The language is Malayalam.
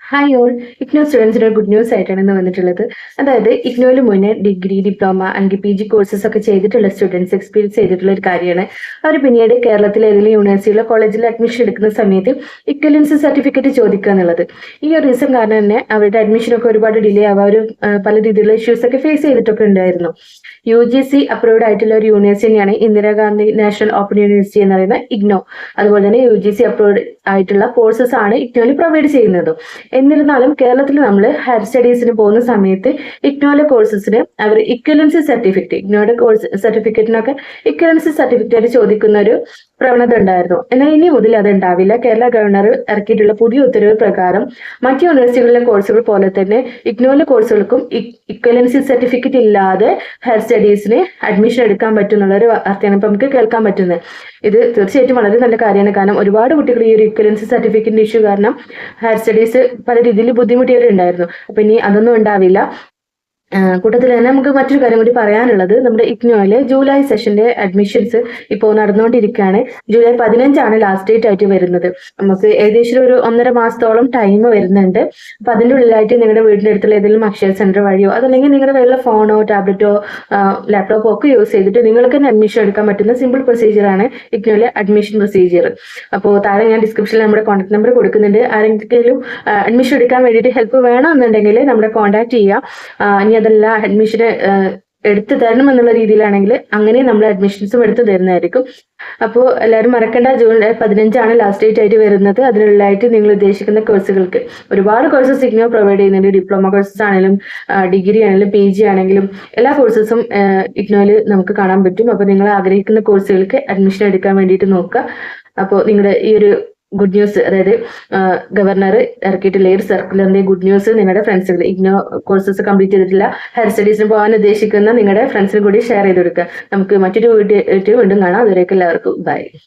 Hi all. ഇഗ്നോ സ്റ്റുഡൻസിന് ഗുഡ് ന്യൂസ് ആയിട്ടാണ് ഇന്ന് വന്നിട്ടുള്ളത്. അതായത് ഇഗ്നോയിൽ മുന്നേ ഡിഗ്രി, ഡിപ്ലോമ അല്ലെങ്കിൽ PG കോഴ്സസ് ഒക്കെ ചെയ്തിട്ടുള്ള സ്റ്റുഡൻസ് എക്സ്പീരിയൻസ് ചെയ്തിട്ടുള്ള ഒരു കാര്യമാണ്. അവർ പിന്നീട് കേരളത്തിലെ ഏതെങ്കിലും യൂണിവേഴ്സിറ്റിയിലോ കോളേജിലോ അഡ്മിഷൻ എടുക്കുന്ന സമയത്ത് ഇക്വലൻസി സർട്ടിഫിക്കറ്റ് ചോദിക്കുക എന്നുള്ളത്. ഈ ഒരു റീസൺ കാരണം തന്നെ അവരുടെ അഡ്മിഷനൊക്കെ ഒരുപാട് ഡിലേ ആവുക, അവർ പല രീതിയിലുള്ള ഇഷ്യൂസ് ഒക്കെ ഫേസ് ചെയ്തിട്ടൊക്കെ ഉണ്ടായിരുന്നു. UGC അപ്രൂവ്ഡ് ആയിട്ടുള്ള ഒരു യൂണിവേഴ്സിറ്റി തന്നെയാണ് ഇന്ദിരാഗാന്ധി നാഷണൽ ഓപ്പൺ യൂണിവേഴ്സിറ്റി എന്ന് പറയുന്ന ഇഗ്നോ. അതുപോലെ തന്നെ UGC അപ്രൂവ്ഡ് ആയിട്ടുള്ള കോഴ്സസ് ആണ് ഇഗ്നോയിൽ പ്രൊവൈഡ് ചെയ്യുന്നത്. എന്നിരുന്നാലും കേരളത്തിൽ നമ്മൾ ഹയർ സ്റ്റഡീസിന് പോകുന്ന സമയത്ത് ഇഗ്നോയിലെ കോഴ്സസിന് അവർ ഇക്വലൻസി സർട്ടിഫിക്കറ്റ്, ഇഗ്നോയുടെ കോഴ്സ് സർട്ടിഫിക്കറ്റിനൊക്കെ ഇക്വലൻസി സർട്ടിഫിക്കറ്റ് ചോദിക്കുന്ന ഒരു പ്രവണത ഉണ്ടായിരുന്നു. എന്നാൽ ഇനി മുതൽ അത് ഉണ്ടാവില്ല. കേരള ഗവർണർ ഇറക്കിയിട്ടുള്ള പുതിയ ഉത്തരവ് പ്രകാരം മറ്റ് യൂണിവേഴ്സിറ്റികളിലെ കോഴ്സുകൾ പോലെ തന്നെ ഇഗ്നോയിലെ കോഴ്സുകൾക്കും ഇക്വലൻസി സർട്ടിഫിക്കറ്റ് ഇല്ലാതെ ഹയർ സ്റ്റഡീസിന് അഡ്മിഷൻ എടുക്കാൻ പറ്റുന്നുള്ള ഒരു വാർത്തയാണ് ഇപ്പൊ നമുക്ക് കേൾക്കാൻ പറ്റുന്നത്. ഇത് തീർച്ചയായിട്ടും വളരെ നല്ല കാര്യമാണ്. കാരണം ഒരുപാട് കുട്ടികൾ ഈ ഒരു ഇക്വലൻസി സർട്ടിഫിക്കറ്റിന്റെ ഇഷ്യൂ കാരണം ഹയർ സ്റ്റഡീസ് പല രീതിയിൽ ബുദ്ധിമുട്ടിയവരുണ്ടായിരുന്നു. അപ്പൊ ഇനി അതൊന്നും ഉണ്ടാവില്ല. കൂട്ടത്തിൽ തന്നെ നമുക്ക് മറ്റൊരു കാര്യം കൂടി പറയാനുള്ളത്, നമ്മുടെ ഇഗ്നോയിലെ ജൂലൈ സെഷന്റെ അഡ്മിഷൻസ് ഇപ്പോൾ നടന്നുകൊണ്ടിരിക്കുകയാണ്. ജൂലൈ 15 ലാസ്റ്റ് ഡേറ്റ് ആയിട്ട് വരുന്നത്. നമുക്ക് ഏകദേശം ഒരു 1.5 മാസത്തോളം ടൈം വരുന്നുണ്ട്. അപ്പൊ അതിൻ്റെ ഉള്ളിലായിട്ട് നിങ്ങളുടെ വീടിന്റെ അടുത്തുള്ള ഏതെങ്കിലും അക്ഷയ സെന്റർ വഴിയോ അതല്ലെങ്കിൽ നിങ്ങളുടെ കയ്യിലുള്ള ഫോണോ ടാബ്ലറ്റോ ലാപ്ടോപ്പോ ഒക്കെ യൂസ് ചെയ്തിട്ട് നിങ്ങൾക്ക് തന്നെ അഡ്മിഷൻ എടുക്കാൻ പറ്റുന്ന സിമ്പിൾ പ്രൊസീജിയർ ആണ് ഇഗ്നോയിലെ അഡ്മിഷൻ പ്രൊസീജിയർ. അപ്പോൾ താഴെ ഞാൻ ഡിസ്ക്രിപ്ഷനിൽ നമ്മുടെ കോൺടാക്ട് നമ്പർ കൊടുക്കുന്നുണ്ട്. ആരെങ്കിലും അഡ്മിഷൻ എടുക്കാൻ വേണ്ടിയിട്ട് ഹെൽപ്പ് വേണമെന്നുണ്ടെങ്കിൽ നമ്മുടെ കോൺടാക്ട് ചെയ്യുക. ഇനി അതല്ല അഡ്മിഷന് എടുത്തു തരണം എന്നുള്ള രീതിയിലാണെങ്കിൽ അങ്ങനെ നമ്മൾ അഡ്മിഷൻസും എടുത്തു തരുന്നതായിരിക്കും. അപ്പോൾ എല്ലാവരും മറക്കേണ്ട, ജൂലൈ 15 ലാസ്റ്റ് ഡേറ്റ് ആയിട്ട് വരുന്നത്. അതിനുള്ളിലായിട്ട് നിങ്ങൾ ഉദ്ദേശിക്കുന്ന കോഴ്സുകൾക്ക് ഒരുപാട് കോഴ്സസ് ഇഗ്നോ പ്രൊവൈഡ് ചെയ്യുന്നുണ്ട്. ഡിപ്ലോമ കോഴ്സസ് ആണെങ്കിലും ഡിഗ്രി ആണെങ്കിലും PG ആണെങ്കിലും എല്ലാ കോഴ്സസും ഇഗ്നോയിൽ നമുക്ക് കാണാൻ പറ്റും. അപ്പോൾ നിങ്ങൾ ആഗ്രഹിക്കുന്ന കോഴ്സുകൾക്ക് അഡ്മിഷൻ എടുക്കാൻ വേണ്ടിയിട്ട് നോക്കുക. അപ്പോൾ നിങ്ങളുടെ ഈ ഒരു ഗുഡ് ന്യൂസ്, അതായത് ഗവർണർ ഇറക്കിയിട്ടുള്ള ഈ സർക്കുലറിന്റെ ഗുഡ് ന്യൂസ് നിങ്ങളുടെ ഫ്രണ്ട്സുകൾ, ഇഗ്നോ കോഴ്സസ് കംപ്ലീറ്റ് ചെയ്തിട്ടില്ല ഹയർ സ്റ്റഡീസിന് പോകാൻ ഉദ്ദേശിക്കുന്ന നിങ്ങളുടെ ഫ്രണ്ട്സിന് കൂടി ഷെയർ ചെയ്ത് കൊടുക്കുക. നമുക്ക് മറ്റൊരു വീഡിയോ വീണ്ടും കാണാം. അതുവരേക്കും എല്ലാവർക്കും ബൈ.